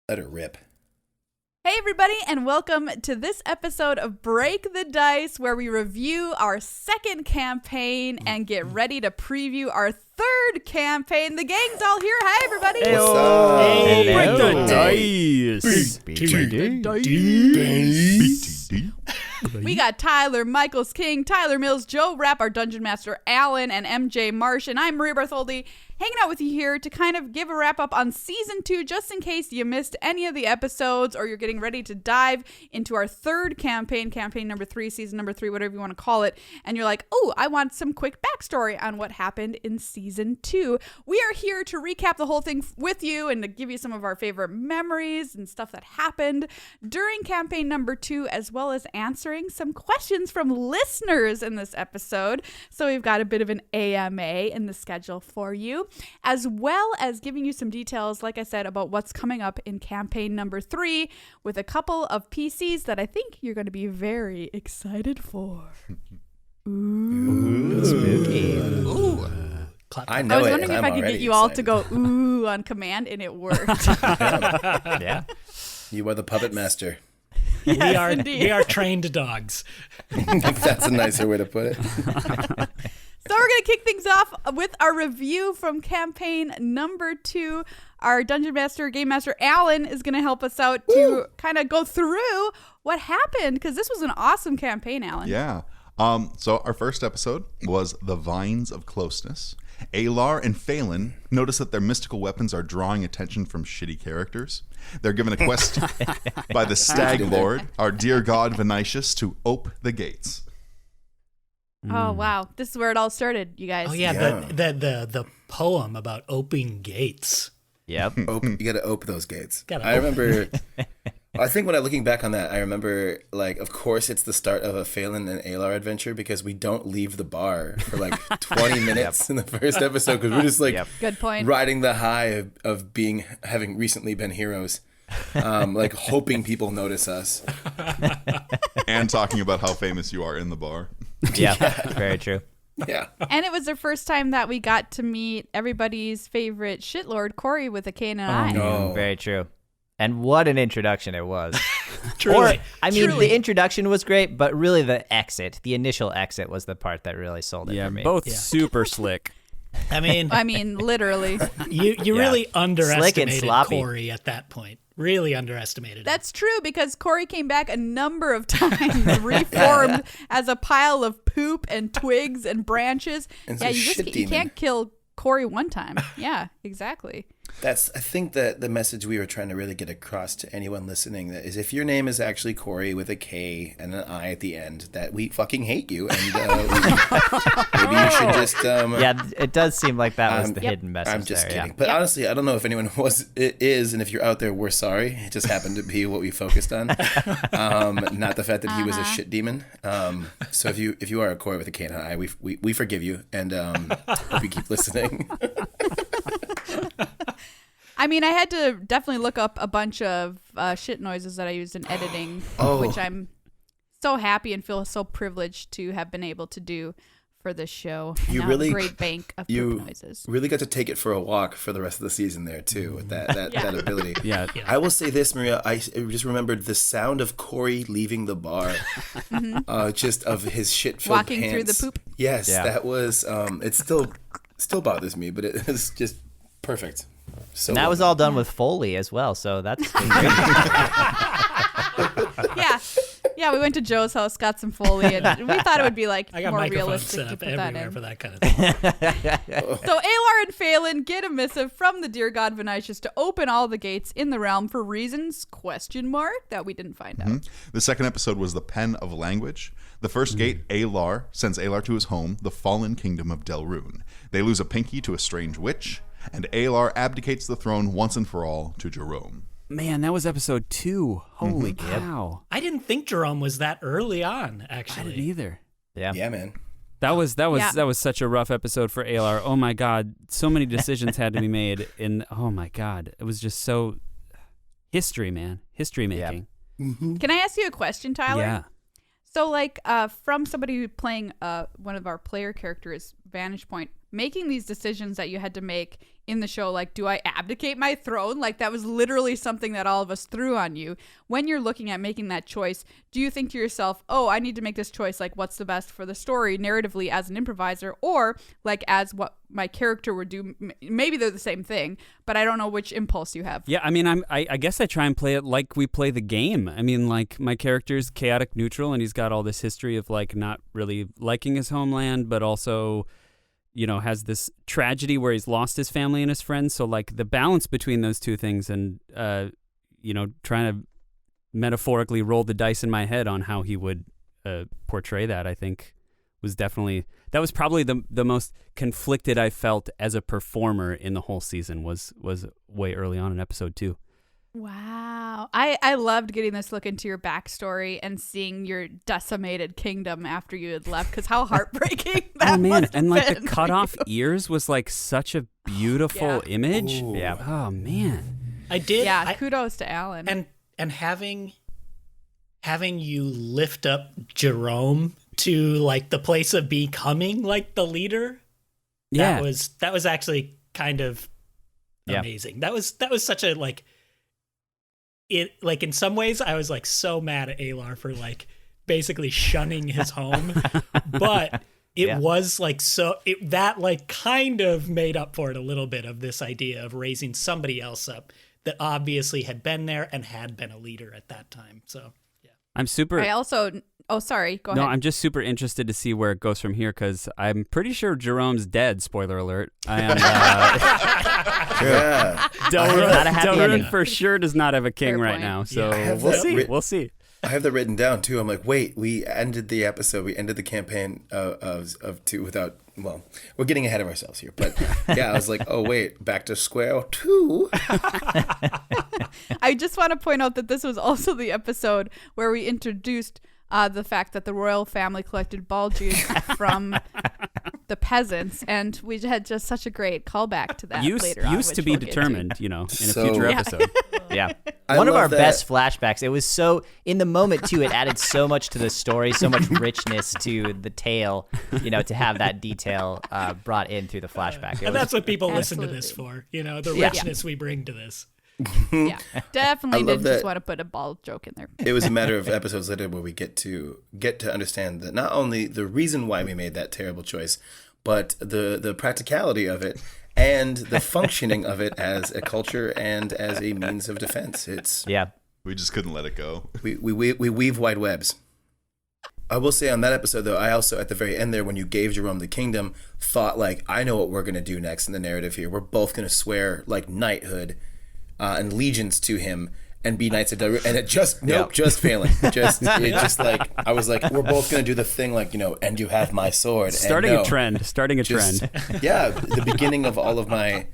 Let her rip. Hey everybody, and welcome to this episode of Break the Dice, where we review our second campaign and get ready to preview our third campaign. The gang's all here. Hi everybody. Hey, what's up? Hey, Break the dice. We got Tyler Michaels King, Tyler Mills, Joe Rapp, our Dungeon Master Alan, and MJ Marsh, and I'm Maria Bartholdi, hanging out with you here to kind of give a wrap up on season 2, just in case you missed any of the episodes or you're getting ready to dive into our third campaign number 3, season number 3, whatever you want to call it, and you're like, oh, I want some quick backstory on what happened in season 2. We are here to recap the whole thing with you and to give you some of our favorite memories and stuff that happened during campaign number 2, as well as answering some questions from listeners in this episode. So we've got a bit of an AMA in the schedule for you, as well as giving you some details, like I said, about what's coming up in campaign number 3 with a couple of PCs that I think you're going to be very excited for. Ooh. Spooky. Ooh. I know I was it, wondering and if I'm I could already get you all to excited. go ooh on command, and it worked. Yeah. You are the puppet master. Yes, we are trained dogs. That's a nicer way to put it. So we're going to kick things off with our review from campaign number 2. Our Dungeon Master, Game Master Alan is going to help us out to kind of go through what happened, because this was an awesome campaign, Alan. Yeah. So our first episode was The Vines of Closeness. Alar and Phelan notice that their mystical weapons are drawing attention from shitty characters. They're given a quest by the Stag Lord, our dear god Vinicius, to ope the gates. Oh, wow. This is where it all started, you guys. Oh yeah, Yeah. the poem about opening gates. Yep. You gotta open those gates. Gotta I open. remember, I think when I'm looking back on that, I remember, like, of course it's the start of a Phelan and Alar adventure, because we don't leave the bar for like 20 minutes in the first episode, because we're just like Good point. riding the high of having recently been heroes, like hoping people notice us. And talking about how famous you are in the bar. Yeah, very true. Yeah. And it was the first time that we got to meet everybody's favorite shitlord, Corey, with a K and an I. no. Very true. And what an introduction it was. Truly. Or, I mean, Truly. the introduction was great, but really the initial exit was the part that really sold it Yeah, for me. both Yeah. super slick. I mean, Literally. you really underestimated sloppy. Corey at that point. Really underestimated him. That's true, because Corey came back a number of times, reformed as a pile of poop and twigs and branches. And Yeah, it's a you shit you demon. can't kill Corey one time. Yeah, exactly. I think that the message we were trying to really get across to anyone listening that is, if your name is actually Corey with a K and an I at the end, that we fucking hate you, and maybe you should just Yeah, it does seem like that was the hidden message. I'm just there, kidding. Yeah. But honestly, I don't know if anyone is, and if you're out there, we're sorry. It just happened to be what we focused on, not the fact that he was a shit demon. So if you are a Corey with a K and an I, we forgive you, and hope you keep listening. I mean, I had to definitely look up a bunch of shit noises that I used in editing, Oh. which I'm so happy and feel so privileged to have been able to do for this show. You Now really- a great bank of poop noises. Really got to take it for a walk for the rest of the season there too, with that ability. Yeah. I will say this, Maria. I just remembered the sound of Corey leaving the bar, just of his shit-filled Walking through pants. the poop. Yes, Yeah. that was. It still bothers me, but it was just perfect. So And that was all done with Foley as well, so that's great. Yeah, we went to Joe's house, got some Foley, and we thought it would be like I got more microphones realistic set to up put that everywhere in. for that kind of thing. So Alar and Phelan get a missive from the dear god Vinicius to open all the gates in the realm for reasons, ? That we didn't find out. The second episode was The Pen of Language. The first gate, Alar, sends Alar to his home, the fallen kingdom of Delrune. They lose a pinky to a strange witch, and Alar abdicates the throne once and for all to Jerome. Man, that was episode 2. Holy cow. I didn't think Jerome was that early on, I actually. didn't either. Yeah. Yeah, man. That was Yeah. such a rough episode for Alar. Oh my god, so many decisions had to be made, and oh my god, it was just so history, man, history making. Can I ask you a question, Tyler? Yeah. So, like, from somebody who's playing one of our player characters' vantage point, making these decisions that you had to make in the show, like, do I abdicate my throne? Like, that was literally something that all of us threw on you. When you're looking at making that choice, do you think to yourself, oh, I need to make this choice, like, what's the best for the story narratively as an improviser, or like as what my character would do? Maybe they're the same thing, but I don't know which impulse you have. Yeah, I mean, I guess I try and play it like we play the game. I mean, like, my character's chaotic neutral, and he's got all this history of, like, not really liking his homeland, but also, you know, has this tragedy where he's lost his family and his friends. So, like, the balance between those two things and, you know, trying to metaphorically roll the dice in my head on how he would portray that, I think was definitely, that was probably the most conflicted I felt as a performer in the whole season was way early on in episode 2. Wow. I loved getting this look into your backstory and seeing your decimated kingdom after you had left, because how heartbreaking that Oh man, must have and like been the for cut off you. ears was like such a beautiful image. Ooh. Yeah. Oh man. I did. Yeah, kudos to Alan. And having you lift up Jerome to like the place of becoming like the leader. Yeah. That was actually kind of amazing. That was such a like it, like, in some ways I was like so mad at Alar for like basically shunning his home, but it was like, that like kind of made up for it a little bit, of this idea of raising somebody else up that obviously had been there and had been a leader at that time. So yeah, I'm super. I also, sorry, go ahead. No, I'm just super interested to see where it goes from here, because I'm pretty sure Jerome's dead. Spoiler alert. And Yeah. Not a happy Delrin ending. for sure does not have a king Fair right point. now. So I have we'll that see. writ- We'll see. I have that written down too. I'm like, wait, we ended the episode. We ended the campaign of 2 without. Well, we're getting ahead of ourselves here, but yeah, I was like, oh wait, back to square 2. I just want to point out that this was also the episode where we introduced the fact that the royal family collected ball juice from the peasants, and we had just such a great callback to that later on. Used to which be we'll get determined, you know, in a So- future Yeah. episode. Yeah. I One of love our that. best flashbacks. It was so, in the moment too, it added so much to the story, so much richness to the tale, you know, to have that detail brought in through the flashback. It and was- that's what people listen to this Absolutely. for, you know, the Yeah. richness we bring to this. Yeah, definitely I love didn't just that. want to put a ball joke in there. It was a matter of episodes later where we get to understand that not only the reason why we made that terrible choice, but the practicality of it and the functioning of it as a culture and as a means of defense. It's yeah. We just couldn't let it go. we weave wide webs. I will say on that episode though, I also at the very end there, when you gave Jerome the kingdom, thought like, I know what we're gonna do next in the narrative here. We're both gonna swear like knighthood and allegiance to him and be knights of Delrin, and it just just failing. It just like, I was like, we're both gonna do the thing like, you know, and you have my sword. Starting and a no, trend. just- yeah, the beginning of all of my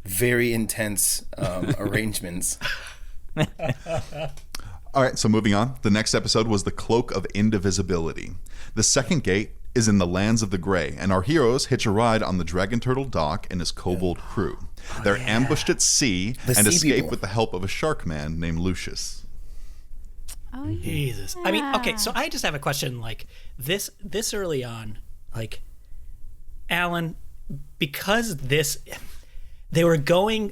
very intense arrangements. All right, so moving on. The next episode was the Cloak of Indivisibility. The second gate is in the lands of the Grey, and our heroes hitch a ride on the Dragon Turtle Doc and his kobold crew. They're ambushed at sea The and sea escape people. with the help of a shark man named Lucius. Oh, yeah. Jesus. I mean, okay, so I just have a question, like, this early on, like, Alan, because they were going,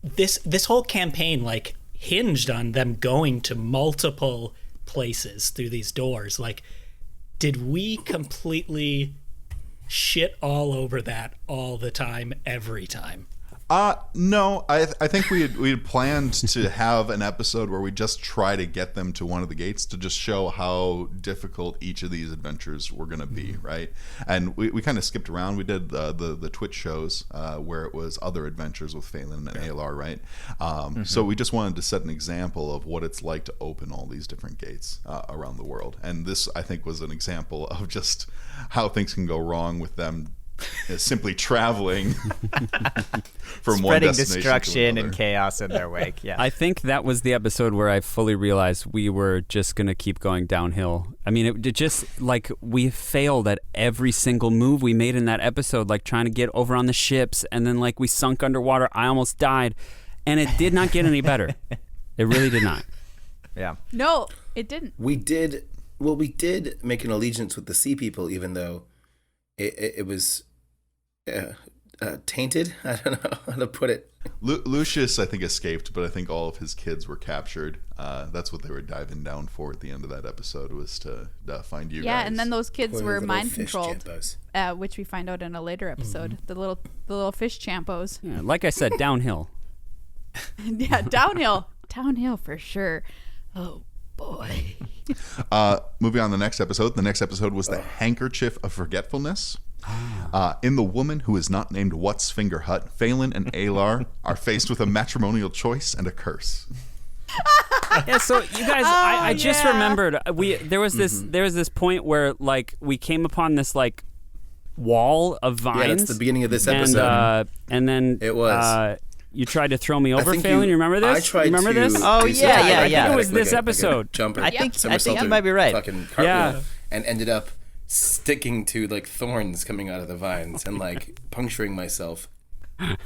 this whole campaign, like, hinged on them going to multiple places through these doors. Like, did we completely shit all over that all the time, every time? No, I think we had planned to have an episode where we just try to get them to one of the gates to just show how difficult each of these adventures were going to be, right? And we kind of skipped around. We did the Twitch shows where it was other adventures with Phelan and Alar, right? So we just wanted to set an example of what it's like to open all these different gates around the world. And this, I think, was an example of just how things can go wrong with them simply traveling from one Spreading destination to destruction another. and chaos in their wake. Yeah. I think that was the episode where I fully realized we were just going to keep going downhill. I mean, it just like we failed at every single move we made in that episode, like trying to get over on the ships, and then like we sunk underwater. I almost died, and it did not get any better. It really did not. Yeah. No, it didn't. We did make an allegiance with the sea people, even though it was tainted. I don't know how to put it. Lucius, I think, escaped, but I think all of his kids were captured. That's what they were diving down for at the end of that episode, was to find you guys. Yeah, and then those kids Poor were little mind fish controlled, champos. which we find out in a later episode. The little fish champos. Yeah, like I said, downhill. Yeah, downhill for sure. Oh boy. Moving on to the next episode. The next episode was the Handkerchief of Forgetfulness. In The Woman Who Is Not Named What's Finger Hut, Phelan and Alar are faced with a matrimonial choice and a curse. Yeah, so you guys, I just remembered there was this point where like we came upon this like wall of vines. Yeah, that's the beginning of this episode. And then It was. You tried to throw me over, think Phelan. You remember this? I tried you remember to this? Oh, do yeah, something yeah, like yeah. that, It was like this a episode. Jumper. I think somersault you might be right. Fucking cartwheel, Yeah. and ended up sticking to like thorns coming out of the vines and like puncturing myself. Yeah,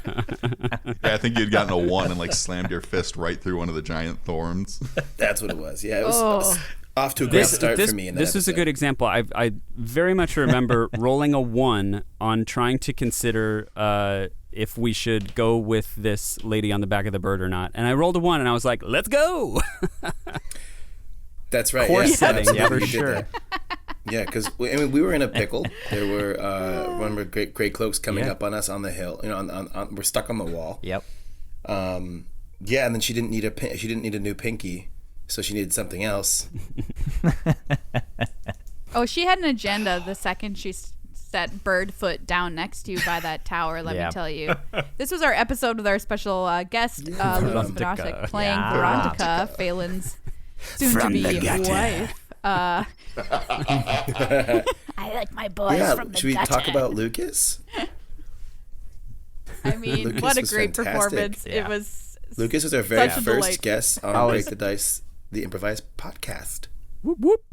I think you'd gotten a 1 and like slammed your fist right through one of the giant thorns. That's what it was. Yeah, it was off to a great start for me. In that this was a episode. good example. I very much remember rolling a 1 on trying to consider if we should go with this lady on the back of the bird or not. And I rolled a 1 and I was like, let's go. That's right. Course yeah, setting, yeah, absolutely for did sure. that. Yeah, because we were in a pickle. There were remember great cloaks coming up on us on the hill. You know, on we're stuck on the wall. Yep. Yeah, and then she didn't need a new pinky, so she needed something else. Oh, she had an agenda the second she set bird foot down next to you by that tower, let me tell you. This was our episode with our special guest, Lucas Benosic, playing Veronica, Phelan's soon-to-be wife. I like my boys from the should we talk about Lucas? I mean, Lucas what a was great fantastic. performance. Yeah. It was Lucas was our very such a first delight. guest on Break the Dice, the improvised podcast. Whoop, whoop.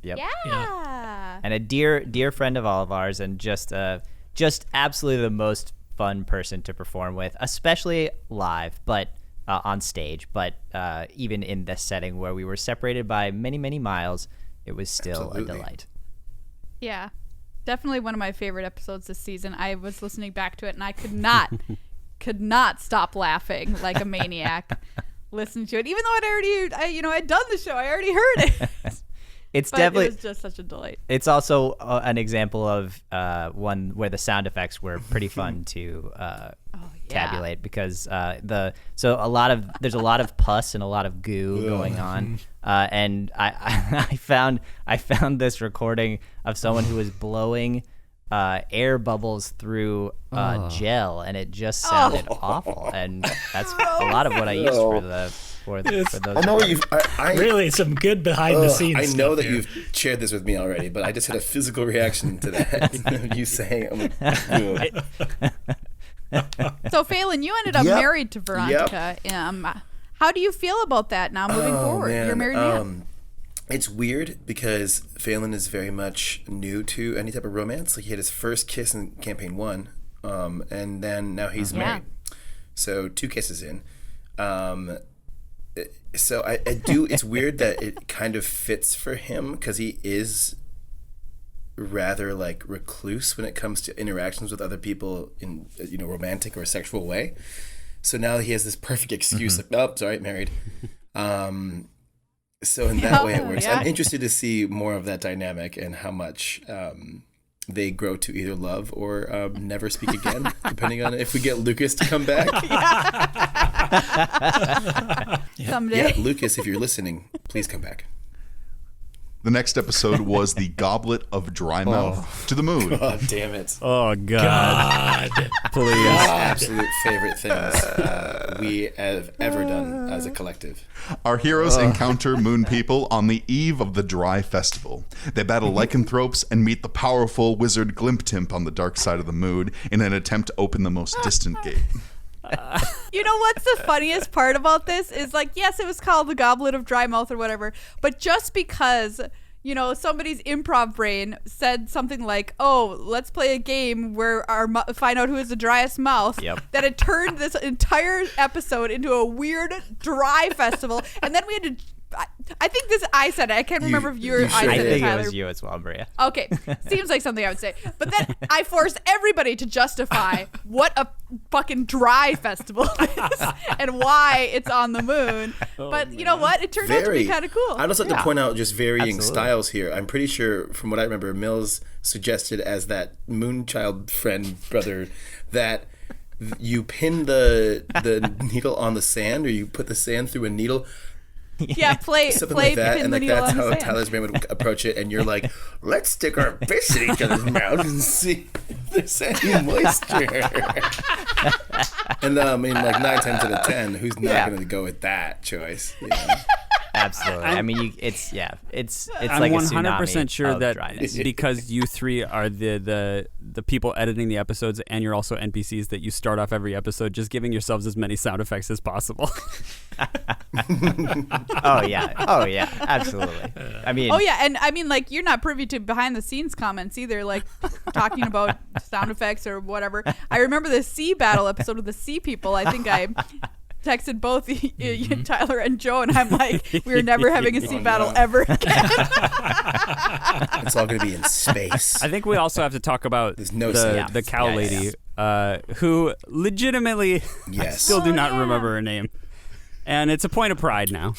Yep. Yeah. And a dear friend of all of ours, and just absolutely the most fun person to perform with, especially live, but on stage. But even in this setting where we were separated by many miles, it was still Absolutely. a delight. Yeah. Definitely one of my favorite episodes this season. I was listening back to it and I could not stop laughing like a maniac listening to it. Even though I'd done the show, I already heard it. It's But definitely. it was just such a delight. It's also an example of one where the sound effects were pretty fun to tabulate, because there's a lot of pus and a lot of goo going on, and I found this recording of someone who was blowing air bubbles through gel, and it just sounded awful, and that's a lot of what I used for those. I know you've. Really, some good behind the scenes. I know stuff that here. you've shared this with me already, but I just had a physical reaction to that. You saying, I'm like, ugh. So, Phelan, you ended up Yep. married to Veronica. How do you feel about that now moving forward? Man, You're a married man. It's weird because Phelan is very much new to any type of romance. Like, he had his first kiss in campaign 1, and then now he's married. So 2 kisses in. So I do. It's weird that it kind of fits for him because he is rather like recluse when it comes to interactions with other people in romantic or sexual way. So now he has this perfect excuse, like, oh, sorry, married. So in that way it works. Yeah. I'm interested to see more of that dynamic and how much they grow to either love or never speak again, depending on if we get Lucas to come back. Someday. Yeah, Lucas, if you're listening, please come back. The next episode was the Goblet of Dry Mouth to the Moon. Oh, damn it. Oh, God. Please. Absolute favorite things we have ever done as a collective. Our heroes encounter moon people on the eve of the Dry Festival. They battle lycanthropes and meet the powerful wizard Glimptimp on the dark side of the moon in an attempt to open the most distant gate. You know what's the funniest part about this is, like, yes, it was called the Goblet of Dry Mouth or whatever, but just because, somebody's improv brain said something like, oh, let's play a game where find out who has the driest mouth, that it turned this entire episode into a weird dry festival, and then we had to I think this. I said it. I can't remember if you were. you I sure said I did. it, think it Tyler. was you as well, Maria. Okay, seems like something I would say. But then I forced everybody to justify what a fucking dry festival is and why it's on the moon. But you know what? It turned out to be kind of cool. I'd also like to Yeah. point out just varying Absolutely. styles here. I'm pretty sure, from what I remember, Mills suggested as that Moonchild friend brother that you pin the needle on the sand, or you put the sand through a needle. Yeah, play Something like that, pin and the like needle that's on the how sand. Tyler's brain would approach it. And you're like, let's stick our fists in each other's mouths and see if there's any moisture. And I mean, like 9 times out of 10, who's not Yeah. going to go with that choice? You know? Absolutely. I mean, it's I'm like a 100% sure of that dryness. because you three are the people editing the episodes, and you're also NPCs, that you start off every episode just giving yourselves as many sound effects as possible. Oh yeah, absolutely. I mean, Oh yeah, and I mean, like, you're not privy to behind the scenes comments either, like talking about sound effects or whatever. I remember the sea battle episode with the sea people. I think I texted both Tyler and Joe, and I'm like, we're never having a sea battle ever again. It's all going to be in space. I think we also have to talk about There's no the sand. cow Yeah, lady, who legitimately I Yes. still do not yeah. remember her name, and it's a point of pride now.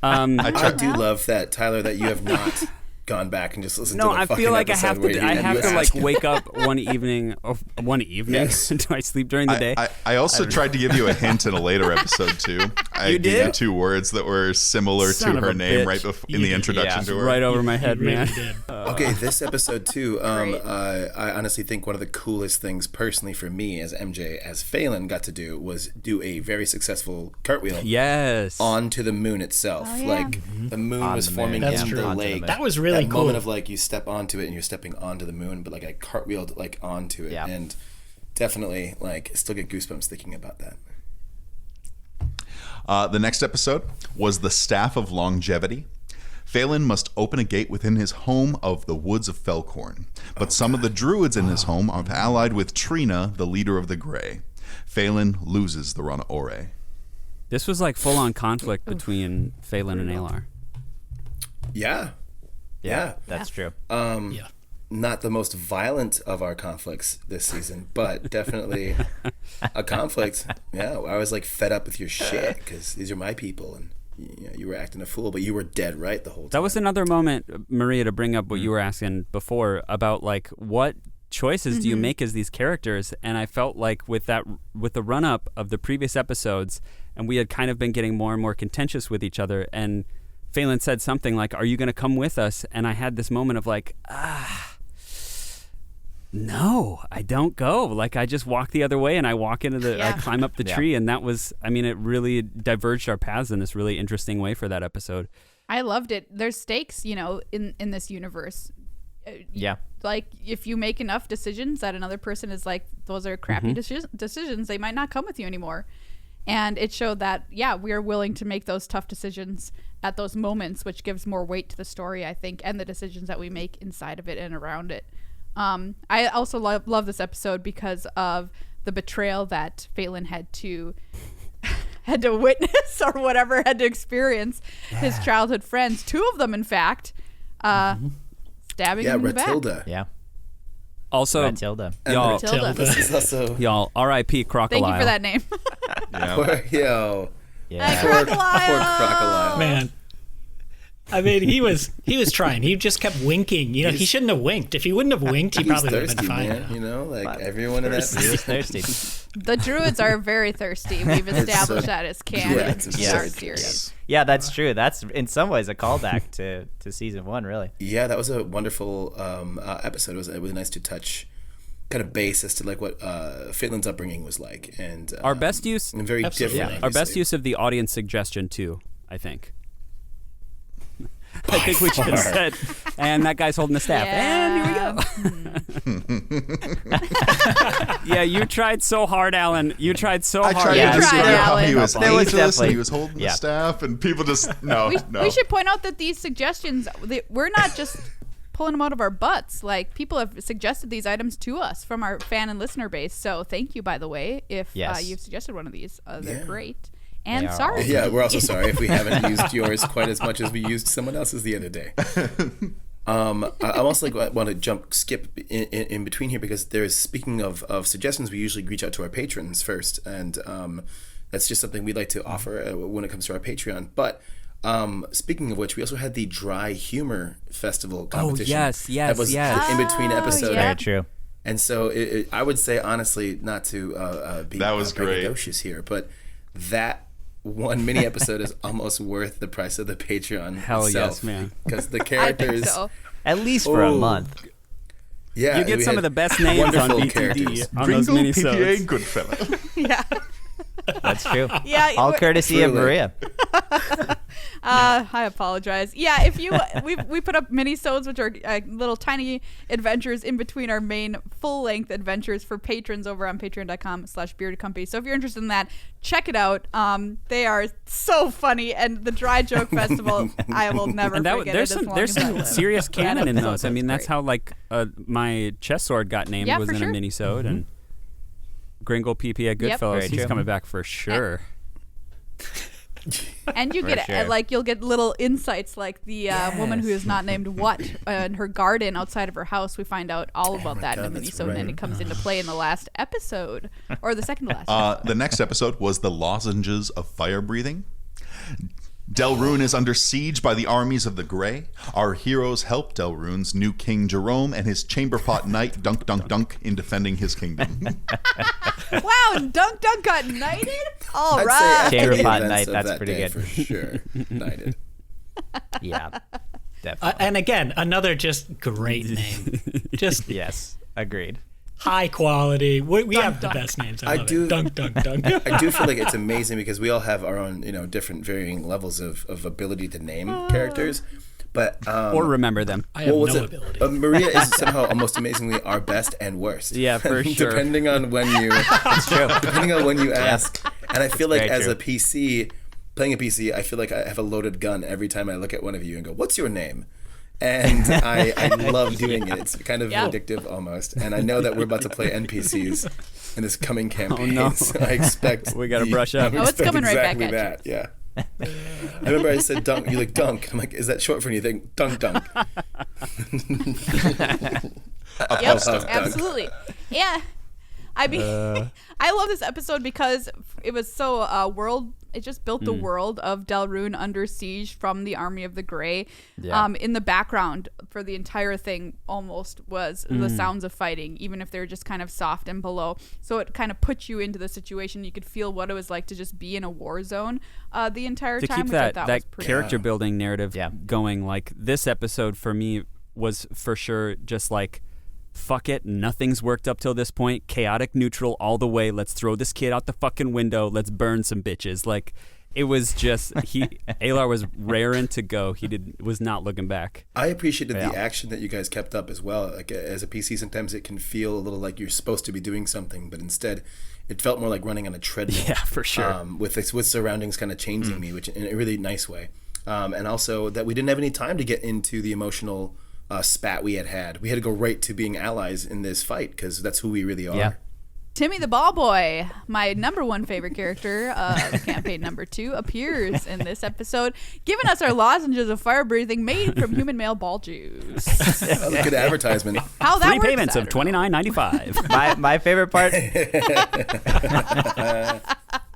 I do love that, Tyler, that you have not gone back and just listened No, to the I fucking feel like I episode have where to. you- I and have you to ask- wake up one evening. Yes. Do I sleep during the day? I also tried to give you a hint in a later episode too. I You gave did? you 2 words that were similar Son to of her a name bitch. right before in You the did, introduction yeah. to her. Right over my head, Really man. did. Okay, this episode too. Great. I honestly think one of the coolest things, personally for me as MJ, as Phelan got to do, was do a very successful cartwheel Yes. onto the moon itself. Oh, yeah. Like the moon On was the moon, forming That's in true. the Onto the lake. moon. That was really that cool. moment of like you step onto it and you're stepping onto the moon, but like I cartwheeled like onto it, Yeah. and definitely like still get goosebumps thinking about that. The next episode was the Staff of Longevity. Phelan must open a gate within his home of the Woods of Felcorn, but some of the druids in his home are allied with Trina, the leader of the Grey. Phelan loses the Rana Ore. This was like full on conflict between Phelan and Alar. Yeah. Yeah. that's true. Yeah. Not the most violent of our conflicts this season, but definitely a conflict. Yeah, I was like fed up with your shit because these are my people, and you were acting a fool, but you were dead right the whole time. That was another moment, Maria, to bring up what you were asking before about like what choices do you make as these characters, and I felt like with the run up of the previous episodes, and we had kind of been getting more and more contentious with each other, and Phelan said something like, "Are you going to come with us?" And I had this moment of like, no, I don't go. Like I just walk the other way, and I walk into the, I Yeah. climb up the Yeah. tree, and that was, I mean, it really diverged our paths in this really interesting way for that episode. I loved it. There's stakes, in this universe. Yeah. Like, if you make enough decisions that another person is like, those are crappy decisions, they might not come with you anymore. And it showed that, yeah, we are willing to make those tough decisions at those moments, which gives more weight to the story, I think, and the decisions that we make inside of it and around it. I also love this episode because of the betrayal that Phelan had to witness or whatever, had to experience his childhood friends, 2 of them, in fact, stabbing him in the back. Ratilda. Yeah. Also, Matilda. y'all, Tilda. This is also R.I.P. Crocodile. Thank you for that name. poor, yo, Yeah. poor Crocodile. crocodile. Man. I mean, he was trying. He just kept winking. He shouldn't have winked. If he wouldn't have winked, he He's probably would have thirsty, been fine. man. You know, like everyone in that. He was thirsty. The druids are very thirsty. We've established that as canon Yeah, in it's our absurd. series. Yeah, that's true. That's in some ways a callback to season 1, really. Yeah, that was a wonderful episode. It was nice to touch kind of base as to like what Phelan's upbringing was like, and Our best use, and very Absolutely. different. our best obviously. use of the audience suggestion too. I think. I think we should have said, and that guy's holding the staff. And here we go. Yeah, you tried so hard, Alan. You tried so I hard. tried Yeah, to you describe tried, how he Alan. was There was ageless and definitely- he was holding yeah. the staff, and people just no. We should point out that these suggestions, we're not just pulling them out of our butts. Like, people have suggested these items to us from our fan and listener base. So thank you, by the way, if Yes. you've suggested one of these. They're Yeah. great. And They are sorry. all- Yeah, we're also sorry if we haven't used yours quite as much as we used someone else's the other day. I also want to skip in between here because there's, speaking of suggestions, we usually reach out to our patrons first, and that's just something we'd like to offer when it comes to our Patreon. But speaking of which, we also had the Dry Humor Festival competition. yes, that was yes. in between episodes. yeah. Very true. And so I would say, honestly, not to be That was great. braggadocious here, but that one mini episode is almost worth the price of the Patreon. Hell itself, yes, man. Because the I characters, think so. At least for a Oh, month. yeah, You get we some had of the best names on wonderful BTD characters. on those Gringo, PPA, mini-sodes. Goodfella. Yeah. That's true. Yeah. All courtesy of Truly. Maria. I apologize. Yeah, if you we put up mini-sodes, which are little tiny adventures in between our main full-length adventures for patrons over on patreon.com/beardedcompany. So if you're interested in that, check it out. They are so funny, and the Dry Joke Festival, I will never And forget there's it as some long there's as I some live. serious canon in episode those. I was mean, that's great. how like my chess sword got named, Yeah, was for in sure. a mini-sode, and Gringle PPA Goodfellas, Very he's true. coming back for sure. And you For get sure. like you'll get little insights, like the woman who is not named what in her garden outside of her house. We find out all about that in a God, that's minisode, and right. it comes into play in the last episode, or the second to last. episode. The next episode was the Lozenges of Fire Breathing. Delrune is under siege by the armies of the Grey. Our heroes help Delrune's new king Jerome and his chamberpot knight Dunk Dunk Dunk in defending his kingdom. Wow, Dunk Dunk got knighted. All I'd say right. after Chamber the pot events night, of that's that pretty day, good. for sure. Knighted. Yeah. Definitely. And again, another just great name. Just Yes. Agreed. high quality. We have the Dunk. best names. I love do- it. Dunk, dunk, dunk. I do feel like it's amazing because we all have our own, different varying levels of ability to name characters. But Or remember them. I have what's no it? ability. Maria is somehow almost amazingly our best and worst. Yeah, for sure. Depending on when you, It's true. depending on when you ask. And I feel like very as true. a PC, playing a PC, I feel like I have a loaded gun every time I look at one of you and go, "What's your name?" And I love doing it. It's kind of Yeah. addictive almost. And I know that we're about to play NPCs in this coming campaign. no. So I expect We gotta brush up. I Oh, it's expect coming right back exactly at you. that. Yeah. I remember I said dunk. You're like dunk. I'm like, is that short for anything? Dunk dunk. Yep, Dunk. absolutely. Yeah. I mean, I love this episode because it was so world. It just built the world of Delrune under siege from the army of the Grey. Yeah. In the background for the entire thing almost was the sounds of fighting, even if they're just kind of soft and below. So it kind of put you into the situation. You could feel what it was like to just be in a war zone the entire To time, keep which I that thought was that pretty character building narrative Yeah. going, like this episode for me was for sure just like, fuck it, nothing's worked up till this point, chaotic neutral all the way, let's throw this kid out the fucking window, let's burn some bitches. Like it was just Alar was raring to go. He was not looking back. I appreciated Yeah. the action that you guys kept up as well. Like as a PC, sometimes it can feel a little like you're supposed to be doing something, but instead, it felt more like running on a treadmill. Yeah, for sure. With surroundings kind of changing me, which in a really nice way, and also that we didn't have any time to get into the emotional spat we had. We had to go right to being allies in this fight because that's who we really are. Yeah. Timmy the Ball Boy, my number one favorite character, campaign number 2, appears in this episode, giving us our lozenges of fire breathing made from human male ball juice. Oh, good advertisement. How that 3 works, payments I of don't know. $29.95. My favorite part.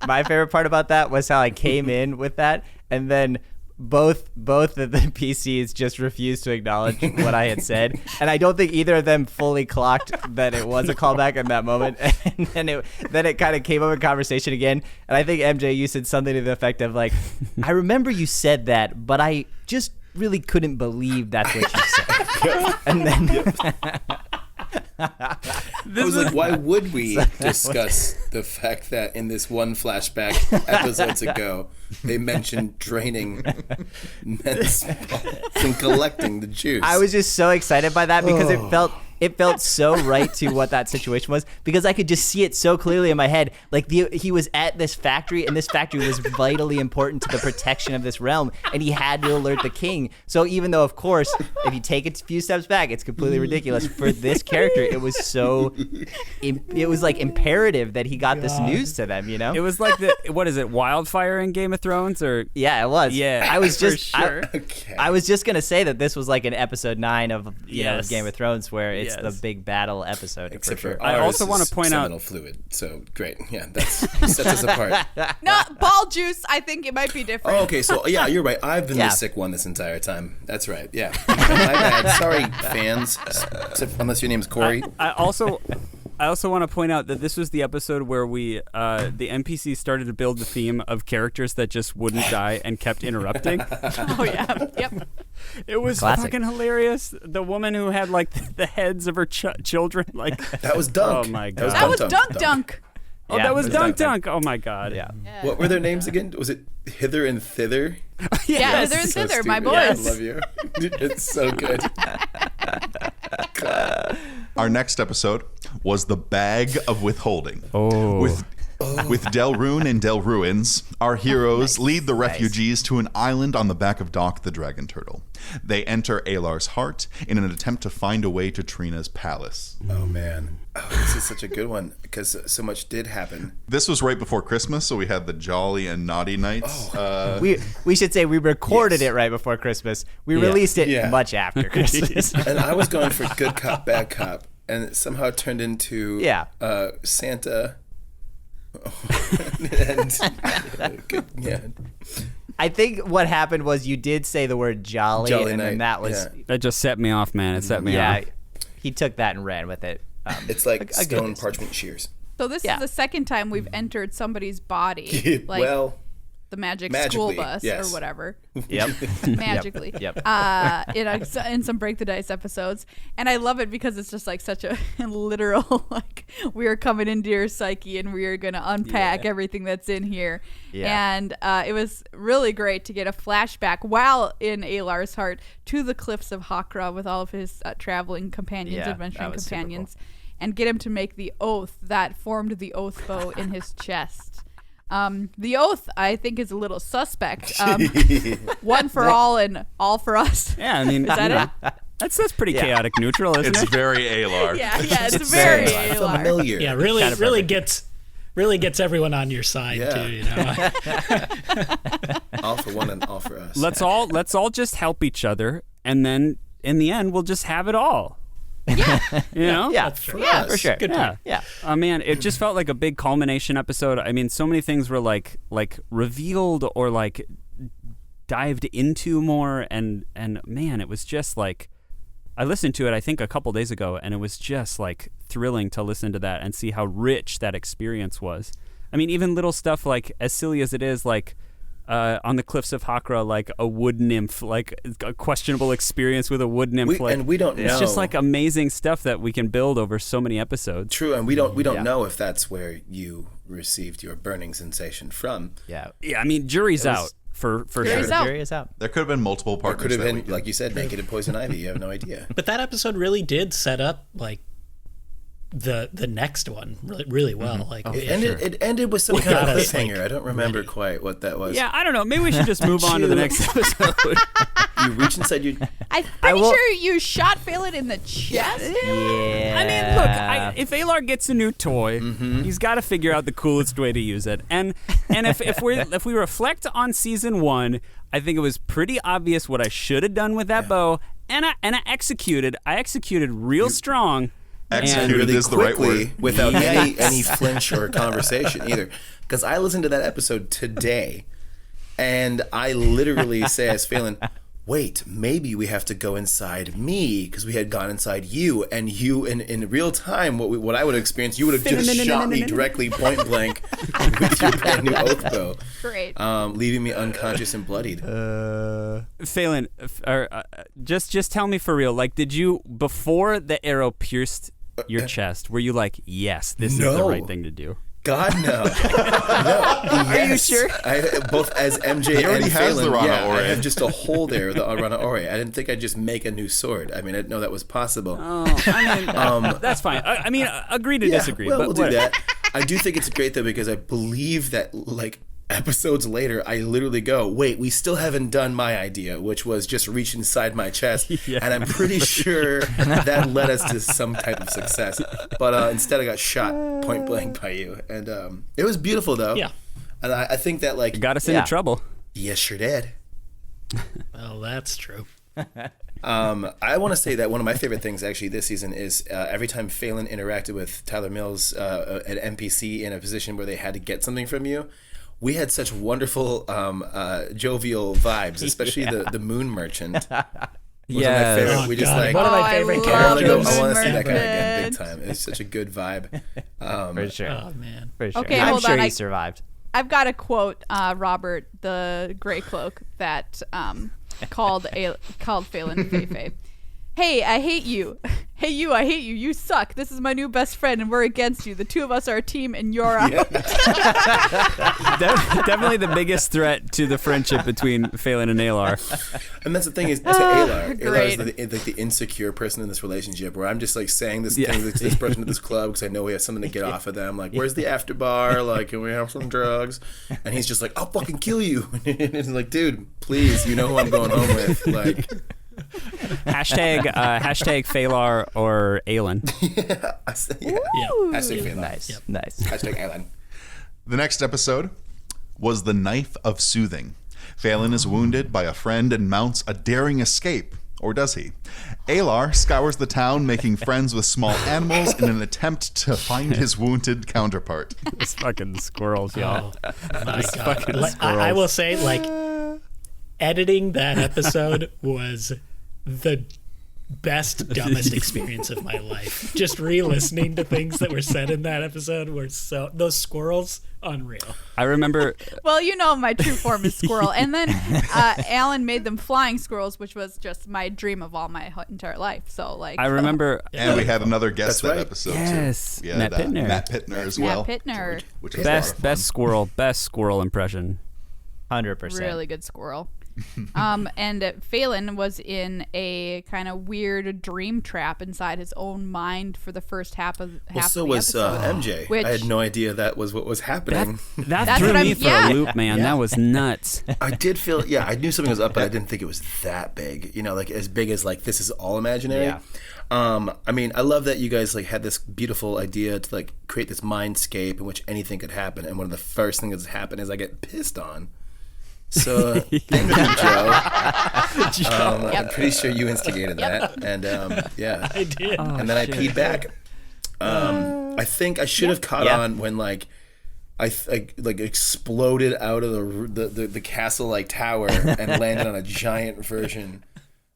My favorite part about that was how I came in with that, and then both of the PCs just refused to acknowledge what I had said, and I don't think either of them fully clocked that it was a callback in that moment. And then it kind of came up in conversation again, and I think MJ, you said something to the effect of like, "I remember you said that, but I just really couldn't believe that's what you said." And then. I was like, why would we discuss the fact that in this one flashback episodes ago, they mentioned draining men's balls and collecting the juice? I was just so excited by that because it it felt so right to what that situation was because I could just see it so clearly in my head. Like he was at this factory, and this factory was vitally important to the protection of this realm, and he had to alert the king. So even though, of course, if you take it a few steps back, it's completely ridiculous. For this character, it was like imperative that he got this news to them. You know, It was like what is it, wildfire in Game of Thrones, or yeah, it was. Yeah, I was just for sure. I was just gonna say that this was like an episode 9 of Yes. Game of Thrones, where it's Yes. the big battle episode. Except for sure. I ours also wanna is point out- seminal fluid. So great. Yeah, that sets us apart. No, ball juice. I think it might be different. Oh, okay. So yeah, you're right. I've been Yeah. the sick one this entire time. That's right. Yeah. My bad. Sorry, fans. Unless your name's Corey. I also want to point out that this was the episode where we the NPC started to build the theme of characters that just wouldn't die and kept interrupting. Oh yeah. Yep. It was Classic. fucking hilarious. The woman who had like the heads of her children, like That was Dunk. Oh my God. That was Dunk. oh, Yeah, that was it was Dunk Dunk. Dunk. Oh my God. Yeah. What were their names again? Was it Hither and Thither? Yeah, Yes. Hither and So Thither, my stupid. Yeah, I boys. love you. It's so good. Our next episode was the Bag of Withholding. Oh. With Delrune and Delruins, our heroes lead the refugees to an island on the back of Doc the Dragon Turtle. They enter Alar's heart in an attempt to find a way to Trina's palace. Oh man. Oh, this is such a good one because so much did happen. This was right before Christmas, so we had the Jolly and Naughty Nights. We should say we recorded Yes. it right before Christmas. We released it Yeah. much after Christmas. And I was going for good cop, bad cop, and it somehow turned into Yeah. Santa. and, good, yeah. I think what happened was you did say the word jolly, Jolly and then night, that was yeah. That just set me off, man. It set me yeah. off. He took that and ran with it. It's like a good stone instance. parchment shears. So this Yeah. is the second time we've entered somebody's body, like Well, the magic school magically, bus yes. or whatever. Yep. Magically. Yep. In some Break the Dice episodes. And I love it because it's just like such a literal, like, we are coming into your psyche and we are going to unpack everything that's in here. Yeah. And it was really great to get a flashback while in Alar's heart to the cliffs of Hakra with all of his traveling companions, Yeah, adventuring that was super companions, and get him to make the oath that formed the oath bow in his chest. The oath, I think, is a little suspect. One for all and all for us. Yeah, I mean, Is that you it? know, that's pretty chaotic neutral, isn't It's it? very Alar. Yeah, it's very Alar. familiar. Yeah, really, Kind of really perfect. gets everyone on your side Yeah. too. You know. All for one and all for us. Let's all just help each other, and then in the end, we'll just have it all. Yeah. You know? Yeah, us. for sure. Good Yeah. point. Yeah. Man, it just felt like a big culmination episode. I mean, so many things were like revealed or like dived into more, and man, it was just like, I listened to it I think a couple days ago, and it was just like thrilling to listen to that and see how rich that experience was. I mean, even little stuff like, as silly as it is, like on the cliffs of Hakra, like a wood nymph, like a questionable experience with a wood nymph. And we don't know. It's just like amazing stuff that we can build over so many episodes. True, and we don't Yeah. know if that's where you received your burning sensation from. Yeah. Yeah, I mean, jury's out for Jury's sure. out. Jury is out. There could have been multiple Or partners could have that been, weekend. like you said, naked and poison ivy. You have no idea. But that episode really did set up like the next one really well. Like It ended with some kind of got us, cliffhanger. like, I don't remember quite what that was. Yeah, I don't know. Maybe we should just move on to the next episode. You reach inside your. I'm pretty will- sure you shot Phelan in the chest. Yeah. I mean, look, if Alar gets a new toy, he's got to figure out the coolest way to use it. And if we reflect on season 1, I think it was pretty obvious what I should have done with that bow, and I executed. I executed real strong. Executed really is the right quickly word. without any flinch or conversation either. Because I listened to that episode today, and I literally say as Phelan, wait, maybe we have to go inside me, because we had gone inside you, and you in real time, what I would have experienced, you would have just shot me directly point blank with your brand new oath bow, Great. leaving me unconscious and bloodied. Phelan, just tell me for real. Like, did you, before the arrow pierced your chest, were you like, yes, this is the No. right thing to do? God, no. Are you sure? Both as MJ He already and has the Phelan, Rana I Ore. have just a hole there, the Rana Ore. I didn't think I'd just make a new sword. I mean, I didn't know that was possible. Oh, I mean, that's fine. I mean, agree to disagree. Well, but we'll do what- that. I do think it's great, though, because I believe that, like, episodes later, I literally go, wait, we still haven't done my idea, which was just reach inside my chest. Yeah. And I'm pretty sure that led us to some type of success. But instead, I got shot point blank by you. And it was beautiful, though. Yeah. And I think that, like, Got us into trouble. yes, sure did. Well, that's true. I want to say that one of my favorite things actually this season is every time Phelan interacted with Tyler Mills, an NPC in a position where they had to get something from you, we had such wonderful jovial vibes, especially the Moon Merchant. Was my Yes. favorite. Oh, We just God, like one of my I favorite love I want to characters. see that guy again Merchant. big time. It's such a good vibe. For sure. Oh man. For sure. Okay, I'm hold sure on, he I- survived. I've got to quote Robert the Grey Cloak that called Phelan Feifei. Hey, I hate you. Hey, you, I hate you. You suck. This is my new best friend, and we're against you. The two of us are a team, and you're out. Definitely the biggest threat to the friendship between Phelan and Alar. And that's the thing is to Alar. Alar great. is the insecure person in this relationship where I'm just like saying this thing to this person at this club because I know we have something to get off of them. Like, where's the after bar? Like, can we have some drugs? And he's just like, I'll fucking kill you. And it's like, dude, please, you know who I'm going home with. Like, Hashtag Phalar or Aelin. I say, yeah. Yeah. I say Phelan. Nice. Nice. Hashtag Alan. The next episode was The Knife of Soothing. Phelan is wounded by a friend and mounts a daring escape. Or does he? Alar scours the town making friends with small animals in an attempt to find his wounded counterpart. Those fucking squirrels, y'all. Oh my god! fucking Like, I squirrels. will say, like, editing that episode was the best, dumbest experience of my life. Just re-listening to things that were said in that episode were so those squirrels unreal. I remember Well, you know my true form is squirrel. And then Alan made them flying squirrels, which was just my dream of all my entire life. So, like, I remember And we had another guest That's that right. episode Yes, too. We had, Matt Pittner. Matt Pittner as Matt well. Pittner. Which was a lot of fun. best squirrel impression. 100%. Really good squirrel. And Phelan was in a kind of weird dream trap inside his own mind for the first half of So the was episode. MJ. Which- I had no idea that was what was happening. That That's threw what me I'm- for yeah. a loop, man. That was nuts. I did feel, I knew something was up, but I didn't think it was that big. You know, like as big as like this is all imaginary. Yeah. I mean, I love that you guys like had this beautiful idea to like create this mindscape in which anything could happen, and one of the first things that's happened is I get pissed on. So thank you, Joe. I'm pretty sure you instigated that, and yeah, I did. and then I peed back. I think I should have caught Yeah. on when like I like exploded out of the castle like tower and landed on a giant version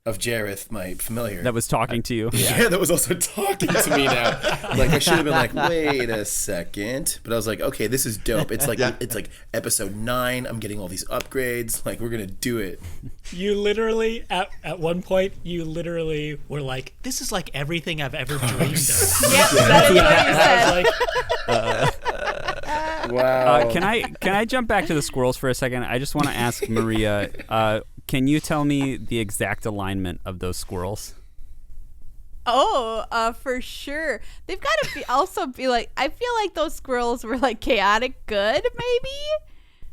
of Jareth, my familiar. That was talking to you. Yeah, that was also talking to me now. Like I should have been like, wait a second, but I was like, okay, this is dope. It's like it's like episode 9. I'm getting all these upgrades. Like we're gonna do it. You literally at one point you literally were like, "This is like everything I've ever dreamed of." Yep, that is what you And I said. was like, Wow. Can I jump back to the squirrels for a second? I just want to ask Maria. Can you tell me the exact alignment of those squirrels? Oh, for sure. They've got to also be like. I feel like those squirrels were like chaotic good, maybe.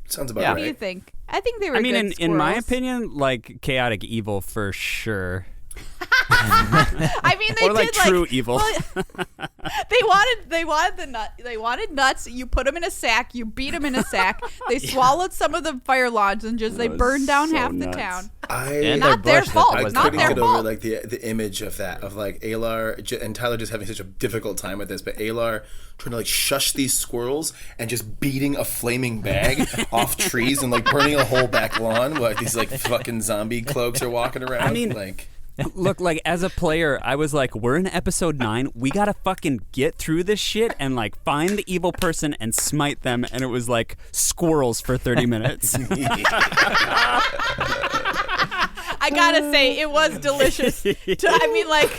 Sounds about Yeah. What do you right. think? I think they were. I mean, good in my squirrels. opinion, like chaotic evil for sure. I mean, they Or like did true evil. well, they wanted the nut. They wanted nuts. You put them in a sack. You beat them in a sack. They swallowed some of the fire lozenges. They was burned down so half nuts. the town. And Not their their bush that fault. I was Not couldn't their get over fault. like the image of that of like Alar and Tyler just having such a difficult time with this, but Alar trying to like shush these squirrels and just beating a flaming bag off trees and like burning a whole back lawn while these like fucking zombie cloaks are walking around. I mean- like Look, like as a player, I was like, we're in episode 9. We gotta fucking get through this shit and like find the evil person and smite them. And it was like squirrels for 30 minutes. I gotta say, it was delicious. I mean, like,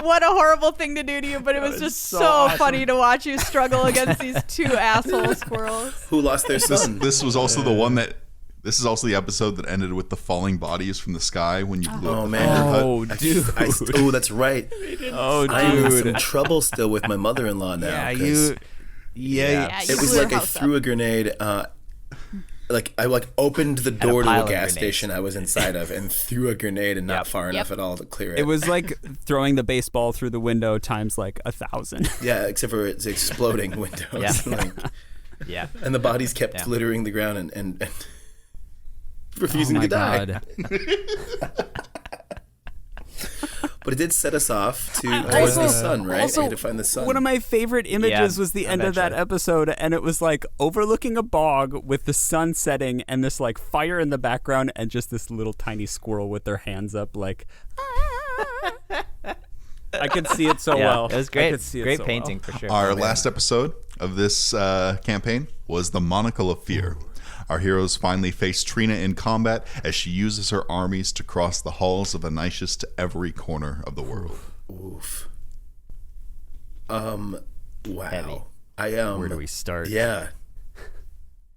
what a horrible thing to do to you, but it was just so awesome. funny to watch you struggle against these two asshole squirrels. Who lost their son? This was also the one that. This is also the episode that ended with the falling bodies from the sky when you blew up the man. fire hut. Oh, dude. Oh, that's right. Oh, I'm in some dude. trouble still with my mother-in-law now. Yeah, 'cause you. Yeah, It you was blew like her I house threw up. a grenade. I opened the door to pile a of gas grenades. station I was inside of and threw a grenade and not far enough at all to clear it. It was like throwing the baseball through the window times like 1,000. yeah, except for it's exploding windows. Yeah. Like, Yeah. and the bodies kept littering the ground and refusing Oh my to die. God. But it did set us off to towards also- the sun, right? also, We had to find the sun. One of my favorite images Yeah, was the end of that eventually. episode, and it was like overlooking a bog with the sun setting and this like fire in the background and just this little tiny squirrel with their hands up like I could see it so Yeah, well. it was I great. could see it Great so painting well. for sure. Our last episode of this campaign was the Monocle of Fear. Our heroes finally face Trina in combat as she uses her armies to cross the halls of Anishus to every corner of the world. Oof. Wow. Heavy. Where do we start? Yeah.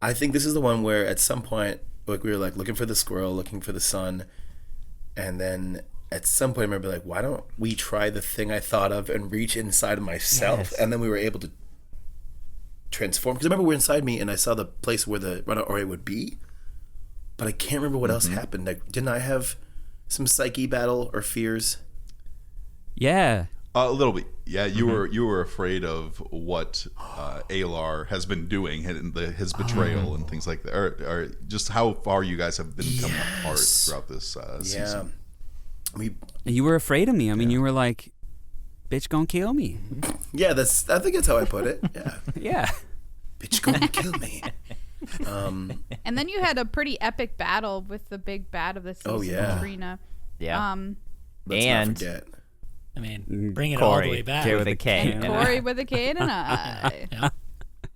I think this is the one where at some point, like we were like looking for the squirrel, looking for the sun, and then at some point I remember like, why don't we try the thing I thought of and reach inside of myself? Yes. And then we were able to transform. Because I remember we were inside me and I saw the place where the runner area would be, but I can't remember what else happened. Like, didn't I have some psyche battle or fears? Yeah. A little bit, yeah. You were afraid of what Alar has been doing, and his betrayal and things like that, or just how far you guys have been coming apart throughout this season. Yeah. You were afraid of me. I mean, you were like, bitch gonna kill me. Yeah, I think that's how I put it. Yeah. Yeah. Bitch gonna kill me. And then you had a pretty epic battle with the big bad of the season, Oh, yeah. Trina. Yeah. Let's And- not forget. I mean, bring it all the way back. with a K. And Corey with a K and an I.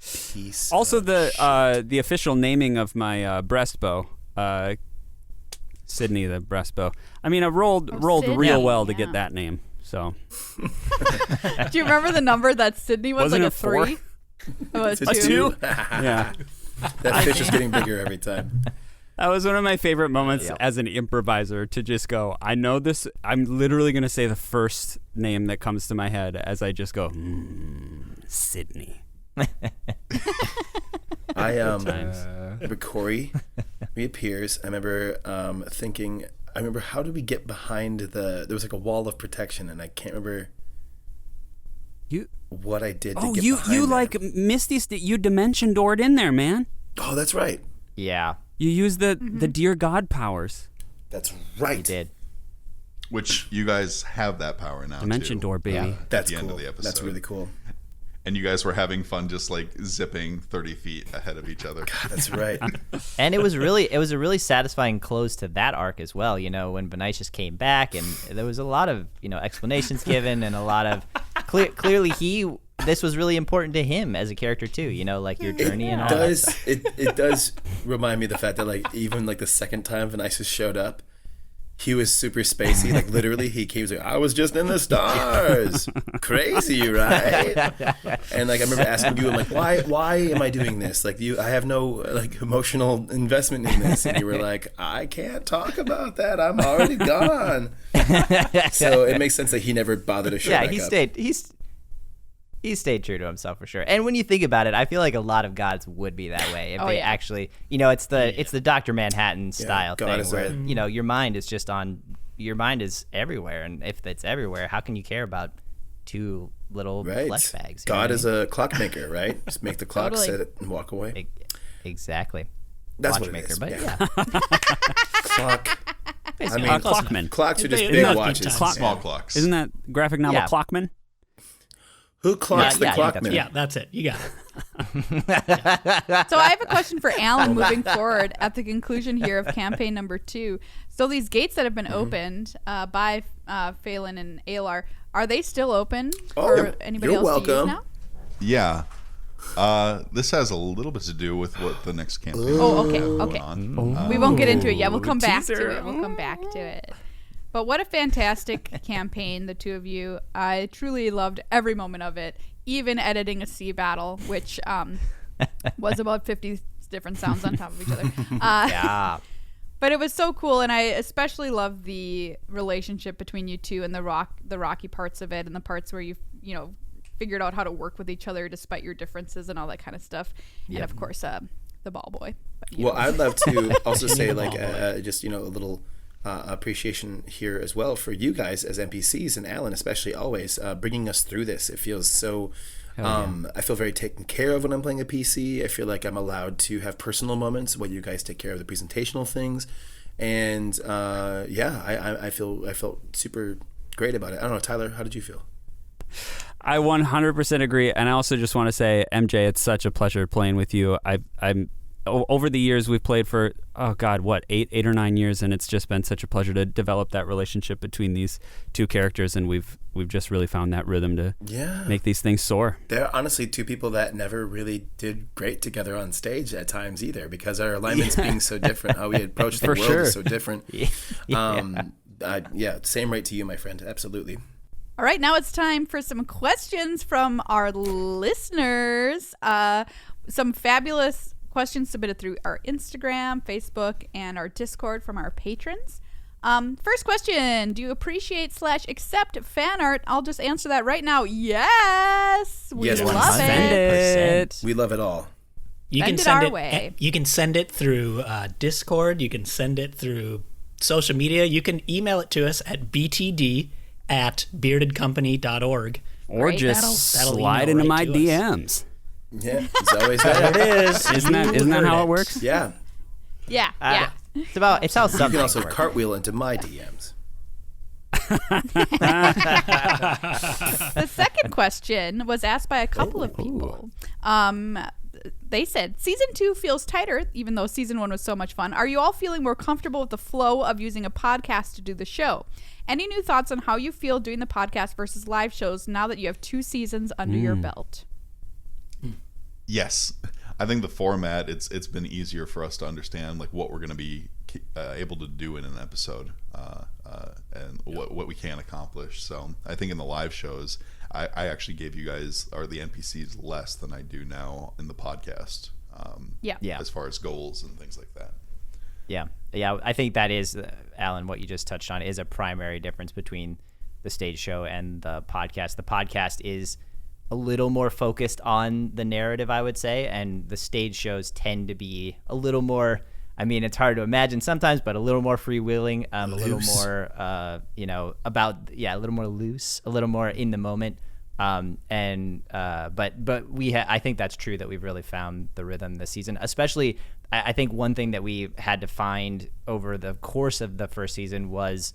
Peace. Also, the official naming of my breast bow, Sydney the breast bow. I mean, I rolled Sydney, real well to yeah. get that name. So Do you remember the number that Sydney was? Wasn't like it a 4? 3? Oh, It's a a 2. yeah, That fish is getting bigger every time. that was one of my favorite moments as an improviser to just go. I know this. I'm literally gonna say the first name that comes to my head as I just go, Sydney. I remember Corey reappears. I remember thinking. I remember how did we get behind there was like a wall of protection, and I can't remember You. what I did. To Oh, get you behind like that. Misty. You dimension doored in there, man. Oh, that's right. Yeah, You used the dear God powers. That's right. you did. Which you guys have that power now. Dimension too. door, baby. That's the cool. end of the That's episode. really cool. And you guys were having fun just like zipping 30 feet ahead of each other. That's right. And it was a really satisfying close to that arc as well. You know, when Vinicius came back, and there was a lot of explanations given, and a lot of clearly this was really important to him as a character too. You know, like your journey and all that does stuff. it does remind me of the fact that like even like the second time Vinicius showed up, he was super spacey. Like literally, he came like, "I was just in the stars, crazy, right?" And like I remember asking you, I'm like, "Why am I doing this? Like I have no like emotional investment in this." And you were like, "I can't talk about that. I'm already gone." So it makes sense that he never bothered to show Yeah, back he up. stayed. He stayed true to himself for sure. And when you think about it, I feel like a lot of gods would be that way if Oh, they yeah. actually, it's the Dr. Manhattan style God thing is where a- your mind is your mind is everywhere, and if it's everywhere, how can you care about two little Right. flesh bags? You know God what I is a clockmaker, right? Just make the clock Totally. set it and walk away. mean? Exactly. That's what it Watchmaker, is. but yeah. yeah. Clock. I mean, Clockman. clocks are just They- big they watches. love good Small clocks. Isn't that graphic novel Yeah. Clockman? Who clocks the Yeah, I think that's clockman? Yeah, that's it. You got it. So I have a question for Alan moving forward at the conclusion here of campaign number 2. So these gates that have been opened by Phelan and Alar, are they still open for anybody you're else to use welcome. now? Yeah. This has a little bit to do with what the next campaign Oh, okay, is okay. on. We won't get into it yet. We'll come back teaser. to it. We'll come back to it. But what a fantastic campaign, the two of you. I truly loved every moment of it, even editing a sea battle, which was about 50 different sounds on top of each other. Yeah. But it was so cool, and I especially loved the relationship between you two and the rocky parts of it, and the parts where you figured out how to work with each other despite your differences and all that kind of stuff. Yep. And of course, the ball boy. But, I'd love to also say just a little appreciation here as well for you guys as NPCs, and Alan especially, always bringing us through this. It feels so. I feel very taken care of when I'm playing a PC. I feel like I'm allowed to have personal moments while you guys take care of the presentational things, and I felt super great about it. I don't know, Tyler, how did you feel? I 100% agree, and I also just want to say, MJ, it's such a pleasure playing with you. I'm over the years we've played for 8 or 9 years, and it's just been such a pleasure to develop that relationship between these two characters, and we've just really found that rhythm to make these things soar. They're honestly two people that never really did great together on stage at times either, because our alignments being so different, how we approach the world is so different. Same right to you, my friend. Absolutely. All right, now it's time for some questions from our listeners. Some fabulous questions submitted through our Instagram, Facebook, and our Discord from our patrons. First question, do you appreciate / accept fan art? I'll just answer that right now. Yes, we love it. We love it all. You can send it our way. You can send it through Discord. You can send it through social media. You can email it to us at btd@beardedcompany.org. Or just slide into my DMs. Yeah, it's always there. It is. Isn't that how it works? Yeah. Yeah. It's how something. You can also works. cartwheel into my DMs. The second question was asked by a couple of people. They said, Season 2 feels tighter, even though Season 1 was so much fun. Are you all feeling more comfortable with the flow of using a podcast to do the show? Any new thoughts on how you feel doing the podcast versus live shows now that you have 2 seasons under your belt? Yes, I think the format it's been easier for us to understand like what we're going to be able to do in an episode and what we can accomplish. So I think in the live shows, I actually gave you guys or the NPCs less than I do now in the podcast. As far as goals and things like that. Yeah. I think that is, Alan, what you just touched on is a primary difference between the stage show and the podcast. The podcast is a little more focused on the narrative, I would say, and the stage shows tend to be a little more, I mean, it's hard to imagine sometimes, but a little more freewheeling, a little more, a little more loose, a little more in the moment. But I think that's true that we've really found the rhythm this season, especially I think one thing that we had to find over the course of the first season was